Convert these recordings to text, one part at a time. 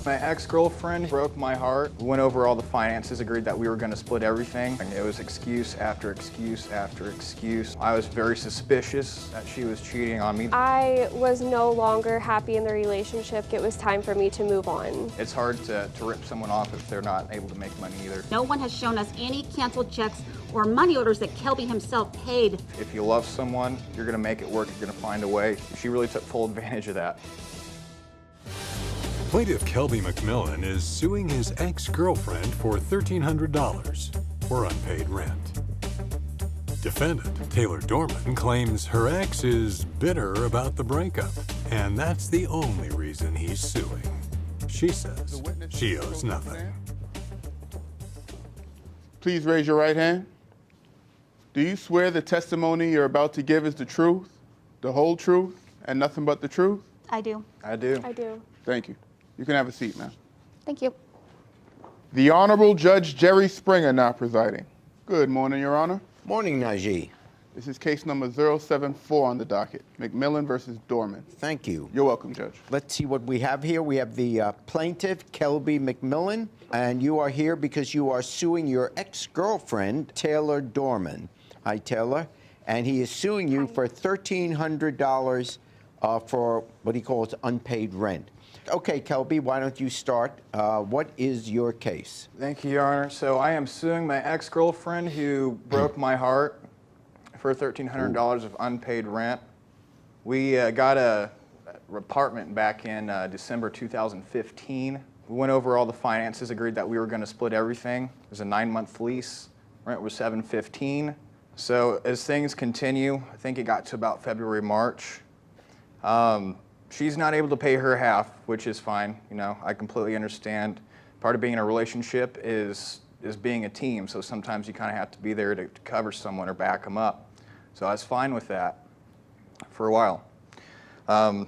My ex-girlfriend broke my heart. We went over all the finances, agreed that we were going to split everything. And it was excuse after excuse after excuse. I was very suspicious that she was cheating on me. I was no longer happy in the relationship. It was time for me to move on. It's hard to rip someone off if they're not able to make money either. No one has shown us any canceled checks or money orders that Kelby himself paid. If you love someone, you're going to make it work. You're going to find a way. She really took full advantage of that. Plaintiff Kelby McMillen is suing his ex-girlfriend for $1,300 for unpaid rent. Defendant Taylor Dorman claims her ex is bitter about the breakup, and that's the only reason he's suing. She says she owes nothing. Please raise your right hand. Do you swear the testimony you're about to give is the truth, the whole truth, and nothing but the truth? I do. I do. I do. Thank you. You can have a seat, ma'am. Thank you. The Honorable Judge Jerry Springer now presiding. Good morning, Your Honor. Morning, Najee. This is case number 074 on the docket, McMillen versus Dorman. Thank you. You're welcome, Judge. Let's see what we have here. We have the plaintiff, Kelby McMillen, and you are here because you are suing your ex-girlfriend, Taylor Dorman. Hi, Taylor. And he is suing you for $1,300 for what he calls unpaid rent. Okay, Kelby, why don't you start? What is your case? Thank you, Your Honor. So I am suing my ex-girlfriend who broke my heart for $1,300 of unpaid rent. We got an apartment back in December 2015. We went over all the finances, agreed that we were going to split everything. It was a 9-month lease. Rent was $715. So as things continue, I think it got to about February, March. She's not able to pay her half, which is fine. You know, I completely understand. Part of being in a relationship is being a team, so sometimes you kind of have to be there to cover someone or back them up. So I was fine with that for a while. So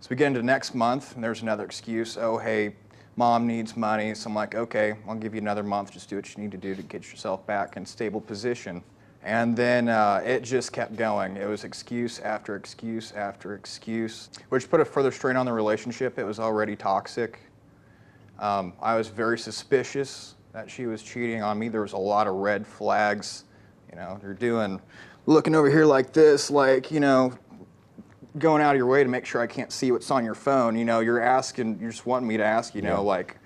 we get into next month, and there's another excuse. Oh, hey, mom needs money. So I'm like, okay, I'll give you another month. Just do what you need to do to get yourself back in a stable position. And then it just kept going. It was excuse after excuse after excuse, which put a further strain on the relationship. It was already toxic. I was very suspicious that she was cheating on me. There was a lot of red flags. You know, they're looking over here like this, like, you know, going out of your way to make sure I can't see what's on your phone. You know, you're just wanting me to ask, you know, like,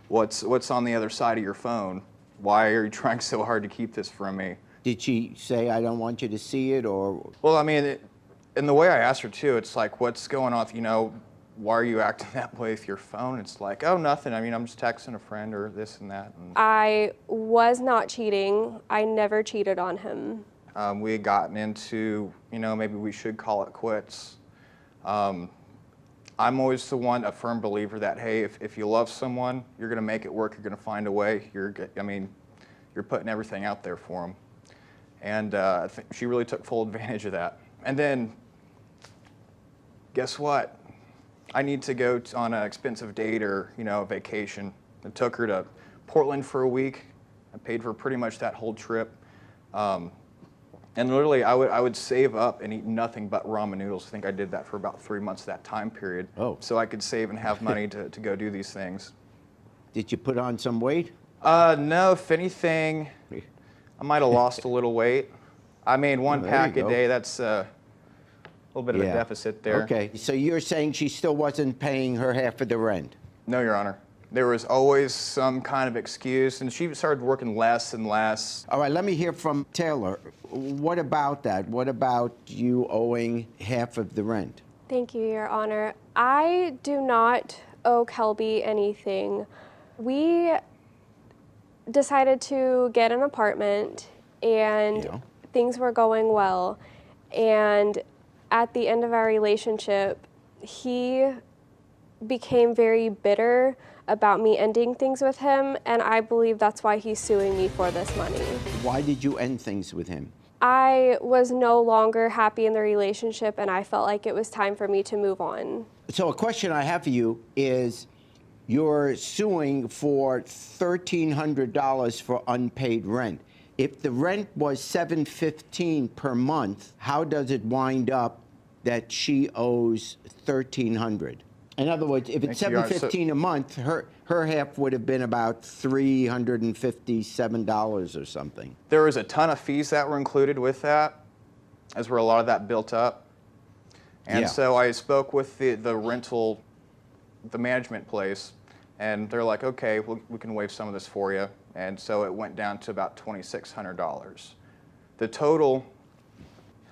what's on the other side of your phone? Why are you trying so hard to keep this from me? Did she say, I don't want you to see it, or? Well, I mean, in the way I asked her, too, it's like, what's going on? You know, why are you acting that way with your phone? It's like, oh, nothing. I mean, I'm just texting a friend or this and that. And I was not cheating. I never cheated on him. We had gotten into, you know, maybe we should call it quits. I'm always a firm believer that, hey, if you love someone, you're going to make it work. You're going to find a way. You're putting everything out there for them. And I think she really took full advantage of that. And then, guess what? I need to go on an expensive date or, you know, a vacation. I took her to Portland for a week. I paid for pretty much that whole trip. And literally, I would save up and eat nothing but ramen noodles. I think I did that for about 3 months that time period. Oh. So I could save and have money to go do these things. Did you put on some weight? No, if anything, I might have lost a little weight. I mean, one pack a day, that's a little bit of a deficit there. Okay, so you're saying she still wasn't paying her half of the rent? No, Your Honor. There was always some kind of excuse, and she started working less and less. All right, let me hear from Taylor. What about that? What about you owing half of the rent? Thank you, Your Honor. I do not owe Kelby anything. We decided to get an apartment, and things were going well. And at the end of our relationship, he became very bitter about me ending things with him, and I believe that's why he's suing me for this money. Why did you end things with him? I was no longer happy in the relationship, and I felt like it was time for me to move on. So a question I have for you is, you're suing for $1,300 for unpaid rent. If the rent was $715 per month, how does it wind up that she owes $1,300? In other words, if it's Thank you, Your Honor. $715 a month, her half would have been about $357 or something. There was a ton of fees that were included with that, as where a lot of that built up. And Yeah. so I spoke with the rental, the management place, and they're like, okay, we can waive some of this for you. And so it went down to about $2,600. The total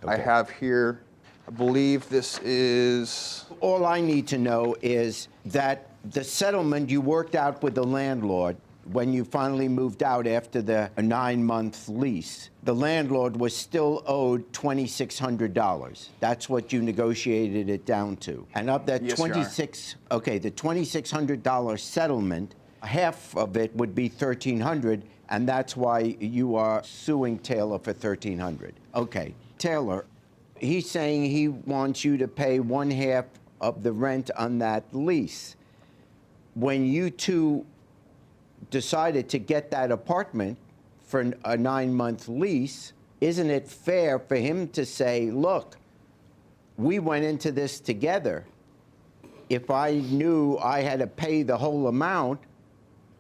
I have here, I believe this is... All I need to know is that the settlement you worked out with the landlord when you finally moved out after the 9-month lease, the landlord was still owed $2,600. That's what you negotiated it down to. And of that Yes, Your Honor. the $2,600 settlement, half of it would be $1,300, and that's why you are suing Taylor for $1,300. Okay, Taylor, he's saying he wants you to pay 1/2 of the rent on that lease. When you two decided to get that apartment for a 9-month lease, isn't it fair for him to say, look, we went into this together. If I knew I had to pay the whole amount,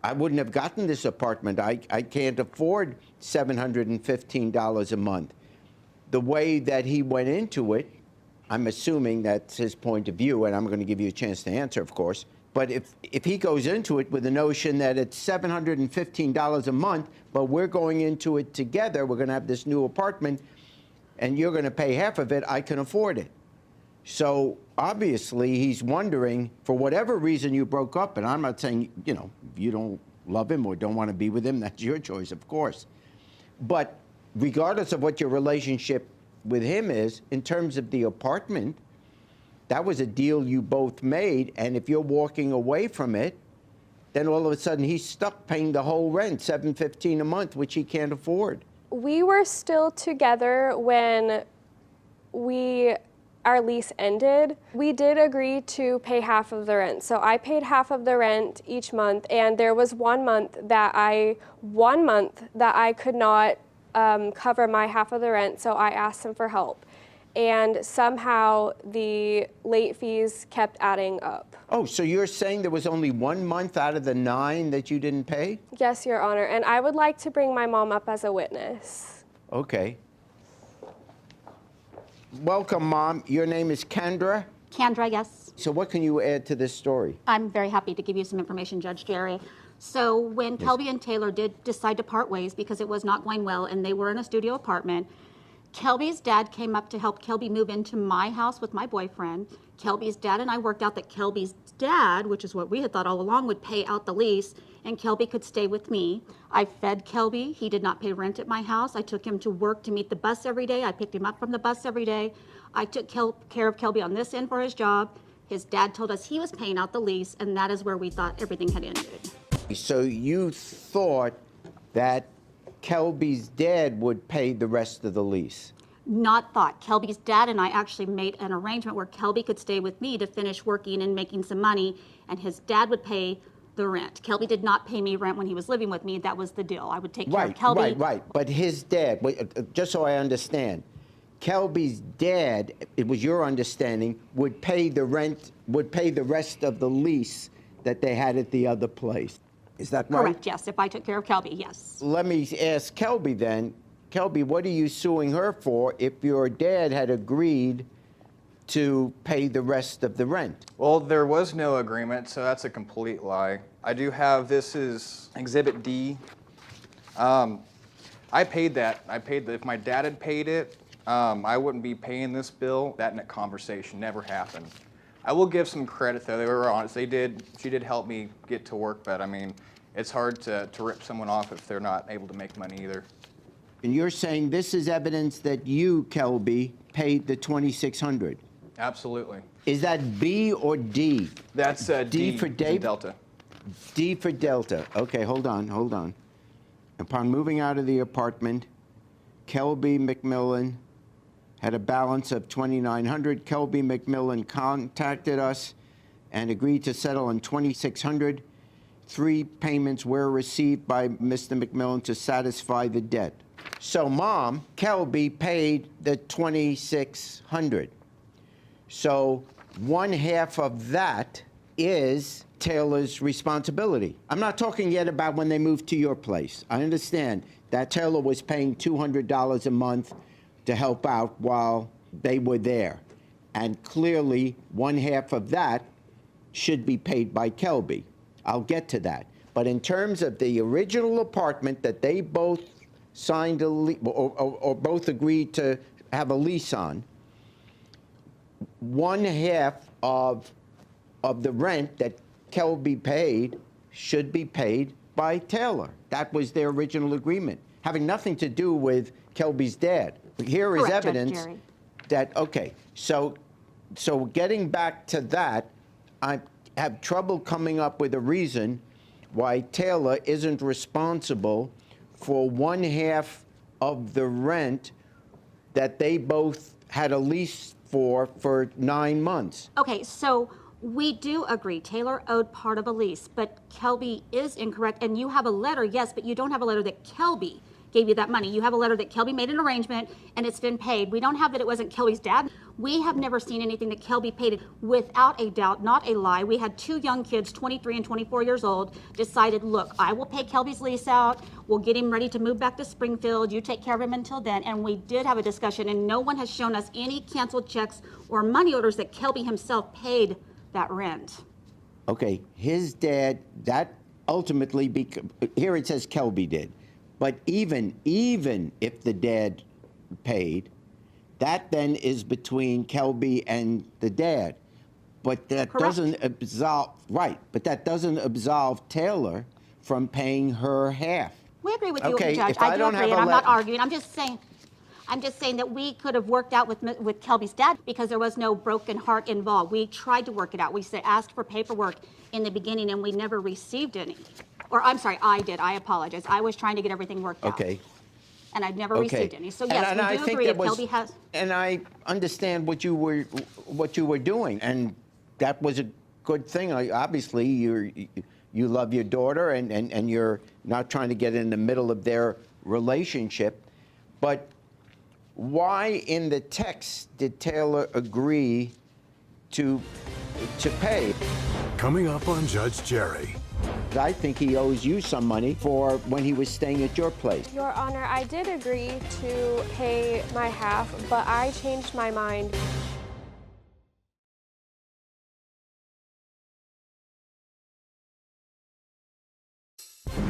I wouldn't have gotten this apartment. I can't afford $715 a month. The way that he went into it, I'm assuming that's his point of view, and I'm going to give you a chance to answer, of course. But if he goes into it with the notion that it's $715 a month, but we're going into it together, we're going to have this new apartment, and you're going to pay half of it, I can afford it. So obviously he's wondering, for whatever reason you broke up, and I'm not saying, you know, you don't love him or don't want to be with him, that's your choice, of course. But regardless of what your relationship with him is, in terms of the apartment, that was a deal you both made, and if you're walking away from it, then all of a sudden he's stuck paying the whole rent, $715 a month, which he can't afford. We were still together when our lease ended. We did agree to pay half of the rent. So I paid half of the rent each month, and there was one month that I could not cover my half of the rent, so I asked him for help. And somehow the late fees kept adding up. Oh, so you're saying there was only 1 month out of the 9 that you didn't pay? Yes, Your Honor, and I would like to bring my mom up as a witness. Okay. Welcome, Mom. Your name is Kendra? Kendra, yes. So what can you add to this story? I'm very happy to give you some information, Judge Jerry. So when Kelby and Taylor did decide to part ways because it was not going well and they were in a studio apartment, Kelby's dad came up to help Kelby move into my house with my boyfriend. Kelby's dad and I worked out that Kelby's dad, which is what we had thought all along, would pay out the lease and Kelby could stay with me. I fed Kelby. He did not pay rent at my house. I took him to work to meet the bus every day. I picked him up from the bus every day. I took care of Kelby on this end for his job. His dad told us he was paying out the lease, and that is where we thought everything had ended. So you thought that Kelby's dad would pay the rest of the lease? Not thought. Kelby's dad and I actually made an arrangement where Kelby could stay with me to finish working and making some money, and his dad would pay the rent. Kelby did not pay me rent when he was living with me. That was the deal. I would take care of Kelby. Right. But his dad, just so I understand, Kelby's dad, it was your understanding, would pay the rent, would pay the rest of the lease that they had at the other place. Is that right? Correct, yes. If I took care of Kelby, yes. Let me ask Kelby then. Kelby, what are you suing her for if your dad had agreed to pay the rest of the rent? Well, there was no agreement, so that's a complete lie. I do have, this is Exhibit D. I paid that. If my dad had paid it, I wouldn't be paying this bill. That conversation never happened. I will give some credit, though. They were honest. She did help me get to work, but I mean, it's hard to rip someone off if they're not able to make money either. And you're saying this is evidence that you, Kelby, paid the $2,600? Absolutely. Is that B or D? That's D for Dave? Delta. D for Delta. Okay, hold on. Upon moving out of the apartment, Kelby McMillen had a balance of $2,900. Kelby McMillen contacted us and agreed to settle on $2,600. 3 payments were received by Mr. McMillen to satisfy the debt. So, Mom, Kelby paid the $2,600. So 1/2 of that is Taylor's responsibility. I'm not talking yet about when they moved to your place. I understand that Taylor was paying $200 a month to help out while they were there. And clearly, one half of that should be paid by Kelby. I'll get to that. But in terms of the original apartment that they both signed a or both agreed to have a lease on, one half of the rent that Kelby paid should be paid by Taylor. That was their original agreement, having nothing to do with Kelby's dad. Here is Correct, Judge evidence Jerry. that, okay, so getting back to that, I have trouble coming up with a reason why Taylor isn't responsible for one half of the rent that they both had a lease for 9 months. Okay, so we do agree. Taylor owed part of a lease, but Kelby is incorrect. And you have a letter, yes, but you don't have a letter that Kelby gave you that money. You have a letter that Kelby made an arrangement and it's been paid. We don't have that it wasn't Kelby's dad. We have never seen anything that Kelby paid. Without a doubt, not a lie. We had 2 young kids, 23 and 24 years old, decided, look, I will pay Kelby's lease out. We'll get him ready to move back to Springfield. You take care of him until then. And we did have a discussion, and no one has shown us any canceled checks or money orders that Kelby himself paid that rent. Okay, his dad, that ultimately, here it says Kelby did. But even if the dad paid, that then is between Kelby and the dad. But that Correct. doesn't absolve, right, but that doesn't absolve Taylor from paying her half. We agree with you, Okay, Judge. if I I do don't agree, have and a I'm not let- arguing. I'm just saying that we could have worked out with Kelby's dad because there was no broken heart involved. We tried to work it out. We asked for paperwork in the beginning, and we never received any. Or I'm sorry, I did. I apologize. I was trying to get everything worked out. Okay. And I've never Okay. received any. So yes, And we I do think agree that that was- Kelby has. And I understand what you were doing, and that was a good thing. Obviously, you love your daughter, and you're not trying to get in the middle of their relationship. But why in the text did Taylor agree to pay? Coming up on Judge Jerry. I think he owes you some money for when he was staying at your place. Your Honor, I did agree to pay my half, but I changed my mind.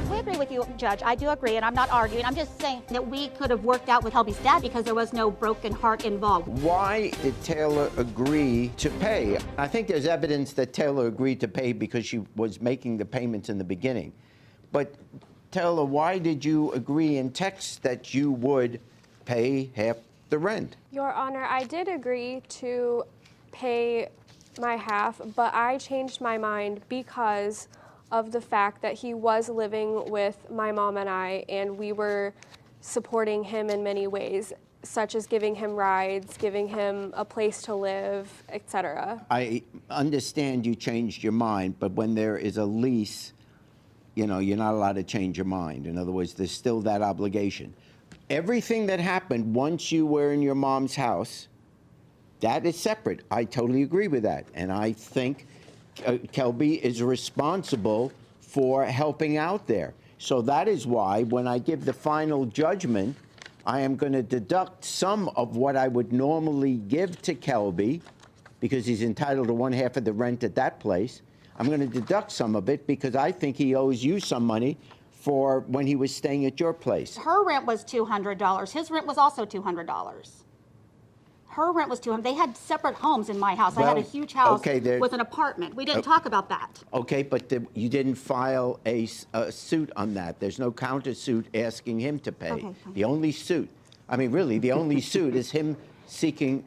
We agree with you, Judge. I do agree, and I'm not arguing. I'm just saying that we could have worked out with Kelby's dad because there was no broken heart involved. Why did Taylor agree to pay? I think there's evidence that Taylor agreed to pay because she was making the payments in the beginning. But Taylor, why did you agree in text that you would pay half the rent? Your Honor, I did agree to pay my half, but I changed my mind because of the fact that he was living with my mom and I, and we were supporting him in many ways, such as giving him rides, giving him a place to live, etc. I understand you changed your mind, but when there is a lease, you know, you're not allowed to change your mind. In other words, there's still that obligation. Everything that happened once you were in your mom's house, that is separate. I totally agree with that. And I think Kelby is responsible for helping out there. So that is why when I give the final judgment, I am going to deduct some of what I would normally give to Kelby because he's entitled to one half of the rent at that place. I'm going to deduct some of it because I think he owes you some money for when he was staying at your place. Her rent was $200. His rent was also $200. Her rent was $200. They had separate homes in my house. I had a Well, huge house okay, with an apartment. We didn't talk about that. Okay, but you didn't file a suit on that. There's no countersuit asking him to pay. Okay, fine. The only suit, I mean, really, the only suit is him seeking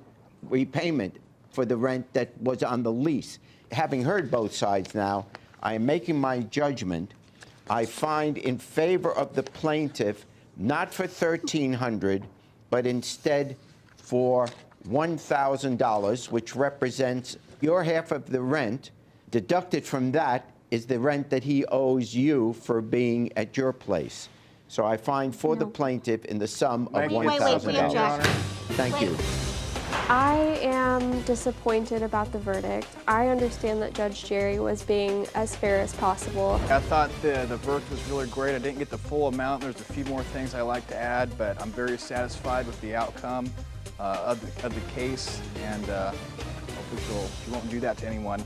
repayment for the rent that was on the lease. Having heard both sides now, I am making my judgment. I find in favor of the plaintiff, not for $1,300, but instead for $1,000, which represents your half of the rent. Deducted from that is the rent that he owes you for being at your place. So I find for the plaintiff in the sum of Wait, $1,000. wait, wait, Judge. Thank you. I am disappointed about the verdict. I understand that Judge Jerry was being as fair as possible. I thought the verdict was really great. I didn't get the full amount. There's a few more things I like to add, but I'm very satisfied with the outcome of the case, and hopefully she won't do that to anyone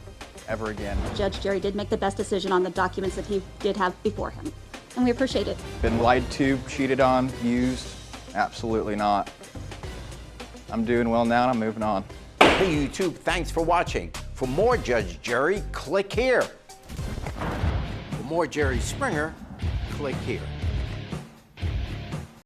ever again. Judge Jerry did make the best decision on the documents that he did have before him, and we appreciate it. Been lied to, cheated on, used? Absolutely not. I'm doing well now and I'm moving on. Hey YouTube, thanks for watching. For more Judge Jerry, click here. For more Jerry Springer, click here.